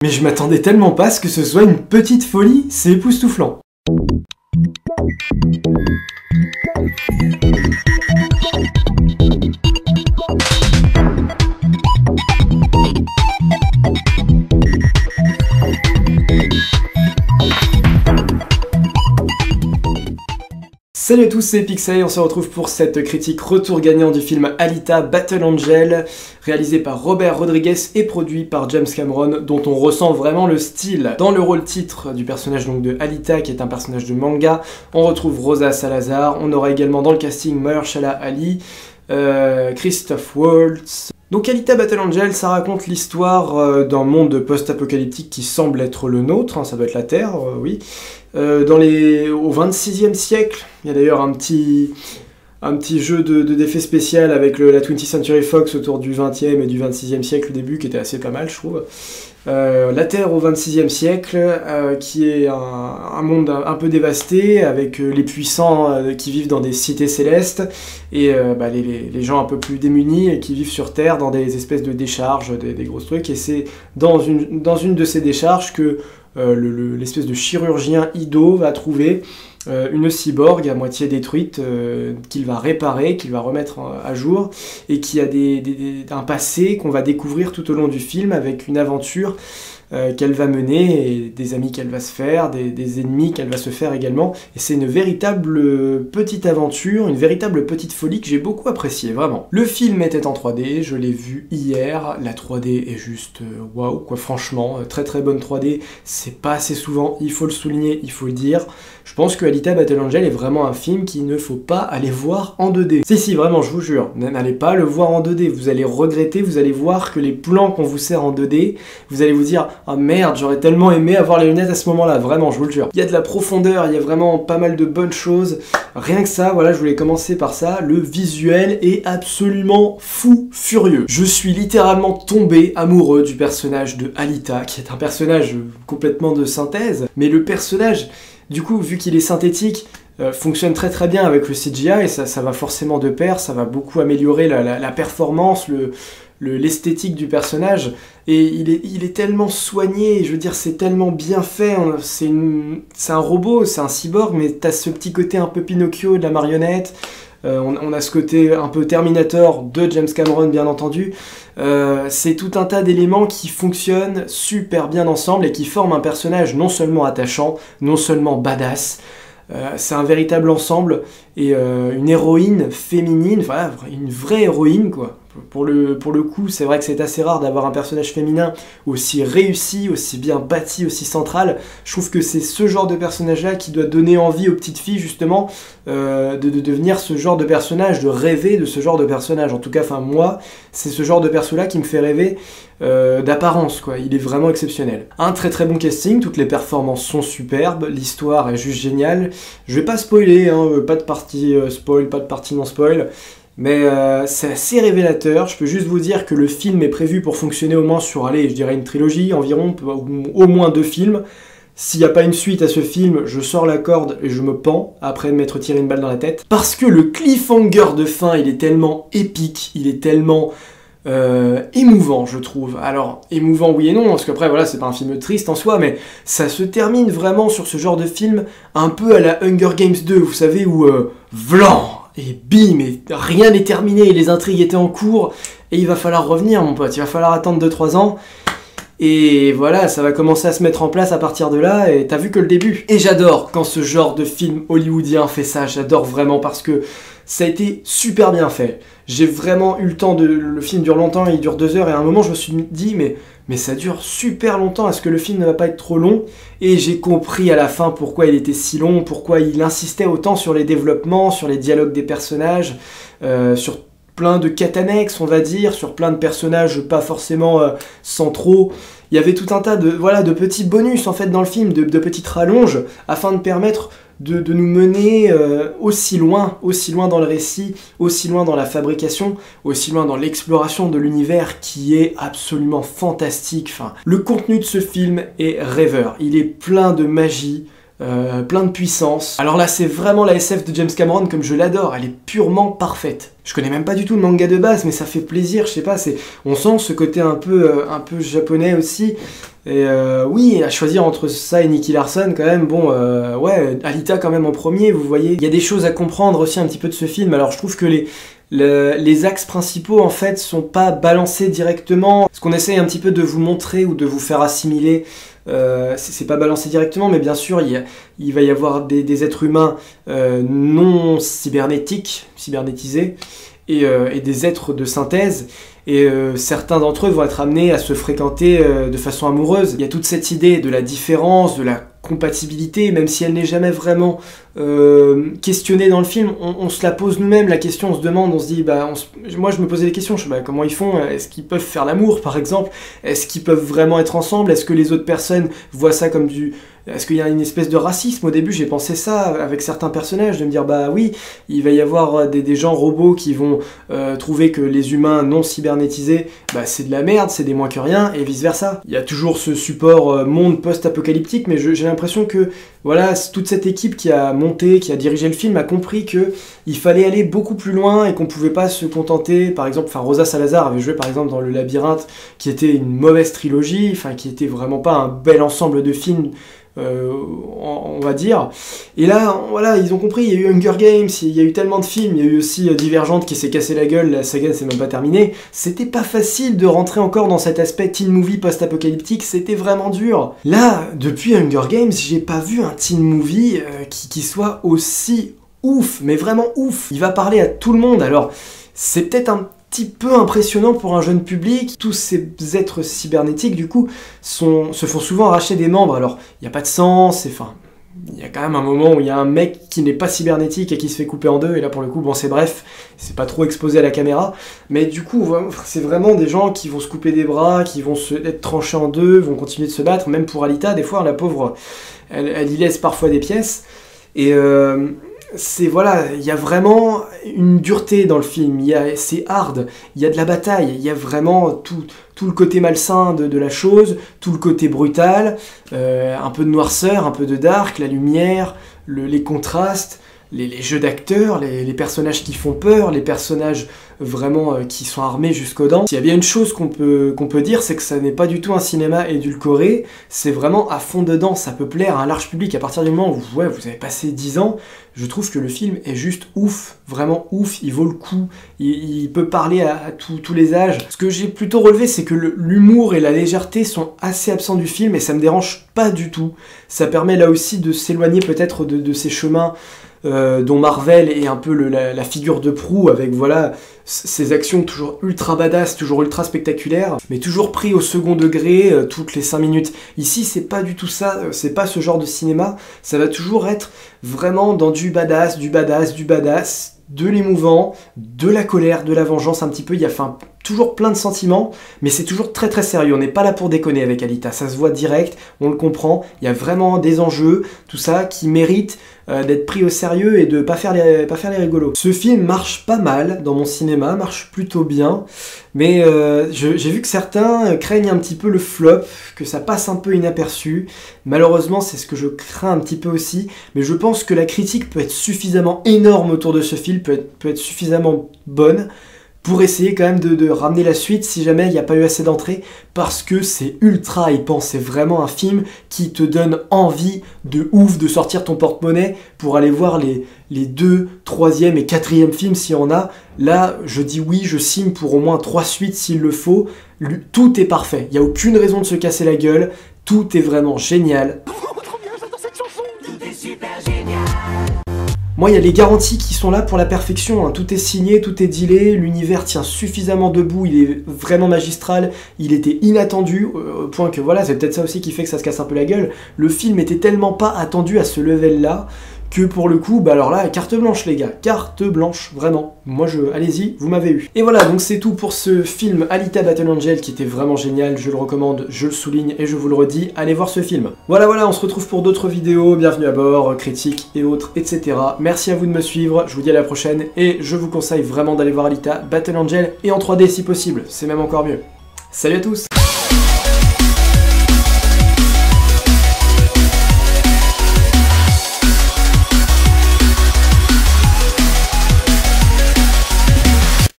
Mais je m'attendais tellement pas à ce que ce soit une petite folie, c'est époustouflant. Salut à tous, c'est Pixel et on se retrouve pour cette critique retour gagnant du film Alita Battle Angel, réalisé par Robert Rodriguez et produit par James Cameron, dont on ressent vraiment le style. Dans le rôle titre du personnage donc de Alita, qui est un personnage de manga, on retrouve Rosa Salazar, on aura également dans le casting Mahershala Ali, Christoph Waltz. Donc Alita Battle Angel, ça raconte l'histoire d'un monde post-apocalyptique qui semble être le nôtre, hein, ça doit être la Terre, oui. Au 26e siècle, il y a d'ailleurs un petit jeu d'effets spécial avec la 20th Century Fox autour du 20e et du 26e siècle au début, qui était assez pas mal, je trouve. La Terre au 26e siècle, qui est un monde un peu dévasté, avec les puissants qui vivent dans des cités célestes, et les gens un peu plus démunis et qui vivent sur Terre dans des espèces de décharges, des grosses trucs, et c'est dans une de ces décharges que l'espèce de chirurgien Ido va trouver une cyborg à moitié détruite qu'il va réparer, qu'il va remettre à jour, et qui a un passé qu'on va découvrir tout au long du film avec une aventure qu'elle va mener, et des amis qu'elle va se faire, des ennemis qu'elle va se faire également. Et c'est une véritable petite aventure, une véritable petite folie que j'ai beaucoup appréciée, vraiment. Le film était en 3D, je l'ai vu hier, la 3D est juste waouh, quoi, franchement, très très bonne 3D, c'est pas assez souvent, il faut le souligner, il faut le dire. Je pense que Alita Battle Angel est vraiment un film qu'il ne faut pas aller voir en 2D. Si, vraiment, je vous jure, n'allez pas le voir en 2D, vous allez regretter, vous allez voir que les plans qu'on vous sert en 2D, vous allez vous dire « Ah merde, j'aurais tellement aimé avoir les lunettes à ce moment-là, vraiment, je vous le jure. » Il y a de la profondeur, il y a vraiment pas mal de bonnes choses. Rien que ça, voilà, je voulais commencer par ça. Le visuel est absolument fou, furieux. Je suis littéralement tombé amoureux du personnage de Alita, qui est un personnage complètement de synthèse, mais le personnage... Du coup, vu qu'il est synthétique, fonctionne très très bien avec le CGI, et ça va forcément de pair, ça va beaucoup améliorer la performance, l'esthétique du personnage, et il est tellement soigné, je veux dire, c'est tellement bien fait, c'est un robot, c'est un cyborg, mais t'as ce petit côté un peu Pinocchio de la marionnette, on a ce côté un peu Terminator de James Cameron, bien entendu. C'est tout un tas d'éléments qui fonctionnent super bien ensemble et qui forment un personnage non seulement attachant, non seulement badass. C'est un véritable ensemble, et une héroïne féminine, voilà, une vraie héroïne, quoi. Pour le coup, c'est vrai que c'est assez rare d'avoir un personnage féminin aussi réussi, aussi bien bâti, aussi central. Je trouve que c'est ce genre de personnage-là qui doit donner envie aux petites filles, justement, de devenir ce genre de personnage, de rêver de ce genre de personnage. En tout cas, enfin moi, c'est ce genre de perso-là qui me fait rêver d'apparence, quoi. Il est vraiment exceptionnel. Un très très bon casting, toutes les performances sont superbes, l'histoire est juste géniale. Je vais pas spoiler, hein, pas de partie spoil, pas de partie non spoil. Mais c'est assez révélateur. Je peux juste vous dire que le film est prévu pour fonctionner au moins sur, allez, je dirais une trilogie environ, au moins 2 films. S'il n'y a pas une suite à ce film, je sors la corde et je me pends après m'être tiré une balle dans la tête. Parce que le cliffhanger de fin, il est tellement épique, il est tellement émouvant, je trouve. Alors, émouvant oui et non, parce qu'après, voilà, c'est pas un film triste en soi, mais ça se termine vraiment sur ce genre de film un peu à la Hunger Games 2, vous savez, où vlan et bim, et rien n'est terminé, les intrigues étaient en cours, et il va falloir revenir, mon pote, il va falloir attendre 2-3 ans, et voilà, ça va commencer à se mettre en place à partir de là, et t'as vu que le début. Et j'adore quand ce genre de film hollywoodien fait ça, j'adore vraiment, parce que ça a été super bien fait. J'ai vraiment eu le temps le film dure longtemps, il dure 2 heures, et à un moment je me suis dit, mais ça dure super longtemps, est-ce que le film ne va pas être trop long? Et j'ai compris à la fin pourquoi il était si long, pourquoi il insistait autant sur les développements, sur les dialogues des personnages, sur plein de quêtes annexes, on va dire, sur plein de personnages pas forcément centraux. Il y avait tout un tas de petits bonus en fait dans le film, de petites rallonges, afin de permettre de nous mener aussi loin dans le récit, aussi loin dans la fabrication, aussi loin dans l'exploration de l'univers qui est absolument fantastique. Enfin, le contenu de ce film est rêveur, il est plein de magie, plein de puissance. Alors là, c'est vraiment la SF de James Cameron comme je l'adore, elle est purement parfaite. Je connais même pas du tout le manga de base, mais ça fait plaisir, je sais pas, on sent ce côté un peu japonais aussi. Et oui, à choisir entre ça et Nicky Larson, quand même, bon, ouais, Alita quand même en premier, vous voyez. Il y a des choses à comprendre aussi un petit peu de ce film, alors je trouve que les axes principaux, en fait, sont pas balancés directement. Ce qu'on essaye un petit peu de vous montrer ou de vous faire assimiler, c'est pas balancé directement, mais bien sûr, il va y avoir des êtres humains non cybernétisés, et des êtres de synthèse, et certains d'entre eux vont être amenés à se fréquenter de façon amoureuse. Il y a toute cette idée de la différence, de la compatibilité, même si elle n'est jamais vraiment questionnée dans le film, on se la pose nous-mêmes, la question, on se demande, on se dit, moi je me posais des questions, je sais, comment ils font, est-ce qu'ils peuvent faire l'amour par exemple, est-ce qu'ils peuvent vraiment être ensemble, est-ce que les autres personnes voient ça comme est-ce qu'il y a une espèce de racisme? Au début j'ai pensé ça avec certains personnages, de me dire bah oui, il va y avoir des gens robots qui vont trouver que les humains non cybernétisés, c'est de la merde, c'est des moins que rien, et vice versa. Il y a toujours ce support monde post-apocalyptique, mais j'ai l'impression que voilà, toute cette équipe qui a monté, qui a dirigé le film a compris que il fallait aller beaucoup plus loin et qu'on pouvait pas se contenter, par exemple, Rosa Salazar avait joué par exemple dans Le Labyrinthe, qui était une mauvaise trilogie, qui était vraiment pas un bel ensemble de films, on va dire. Et là, voilà, ils ont compris, il y a eu Hunger Games, il y a eu tellement de films, il y a eu aussi Divergente qui s'est cassé la gueule, la saga s'est même pas terminée. C'était pas facile de rentrer encore dans cet aspect teen movie post-apocalyptique, c'était vraiment dur. Là, depuis Hunger Games, j'ai pas vu un teen movie qui soit aussi ouf, mais vraiment ouf. Il va parler à tout le monde, alors c'est peut-être un petit peu impressionnant pour un jeune public. Tous ces êtres cybernétiques, du coup, se font souvent arracher des membres. Alors, il n'y a pas de sang, il y a quand même un moment où il y a un mec qui n'est pas cybernétique et qui se fait couper en deux, et là, pour le coup, bon, c'est bref, c'est pas trop exposé à la caméra, mais du coup, c'est vraiment des gens qui vont se couper des bras, qui vont être tranchés en deux, vont continuer de se battre, même pour Alita, des fois, la pauvre, elle y laisse parfois des pièces, et voilà, il y a vraiment une dureté dans le film, c'est hard, il y a de la bataille, il y a vraiment tout le côté malsain de la chose, tout le côté brutal, un peu de noirceur, un peu de dark, la lumière, les contrastes, les jeux d'acteurs, les personnages qui font peur, les personnages vraiment qui sont armés jusqu'aux dents. S'il y a bien une chose qu'on peut dire, c'est que ça n'est pas du tout un cinéma édulcoré, c'est vraiment à fond dedans, ça peut plaire à un large public. À partir du moment où vous avez passé 10 ans, je trouve que le film est juste ouf, vraiment ouf, il vaut le coup, il peut parler à tous les âges. Ce que j'ai plutôt relevé, c'est que l'humour et la légèreté sont assez absents du film, et ça me dérange pas du tout. Ça permet là aussi de s'éloigner peut-être de ces chemins dont Marvel est un peu la figure de proue, avec voilà ces actions toujours ultra badass, toujours ultra spectaculaires, mais toujours pris au second degré toutes les 5 minutes. Ici, c'est pas du tout ça, c'est pas ce genre de cinéma, ça va toujours être vraiment dans du badass, de l'émouvant, de la colère, de la vengeance un petit peu, il y a toujours plein de sentiments, mais c'est toujours très très sérieux, on n'est pas là pour déconner avec Alita, ça se voit direct, on le comprend, il y a vraiment des enjeux, tout ça, qui méritent d'être pris au sérieux et de pas faire les rigolos. Ce film marche pas mal dans mon cinéma, marche plutôt bien, mais j'ai vu que certains craignent un petit peu le flop, que ça passe un peu inaperçu. Malheureusement, c'est ce que je crains un petit peu aussi, mais je pense que la critique peut être suffisamment énorme autour de ce film, peut être suffisamment bonne, pour essayer quand même de ramener la suite si jamais il n'y a pas eu assez d'entrées, parce que c'est ultra hypant, c'est vraiment un film qui te donne envie de ouf de sortir ton porte-monnaie pour aller voir les 2, 3e et 4e films s'il y en a. Là, je dis oui, je signe pour au moins 3 suites s'il le faut, tout est parfait, il n'y a aucune raison de se casser la gueule, tout est vraiment génial. Moi, il y a les garanties qui sont là pour la perfection, hein. Tout est signé, tout est dealé, l'univers tient suffisamment debout, il est vraiment magistral, il était inattendu, au point que voilà, c'est peut-être ça aussi qui fait que ça se casse un peu la gueule. Le film était tellement pas attendu à ce level-là, que pour le coup, alors là, carte blanche les gars, carte blanche, vraiment. Moi allez-y, vous m'avez eu. Et voilà, donc c'est tout pour ce film Alita Battle Angel qui était vraiment génial, je le recommande, je le souligne et je vous le redis, allez voir ce film. Voilà, on se retrouve pour d'autres vidéos, bienvenue à bord, critiques et autres, etc. Merci à vous de me suivre, je vous dis à la prochaine et je vous conseille vraiment d'aller voir Alita Battle Angel et en 3D si possible, c'est même encore mieux. Salut à tous!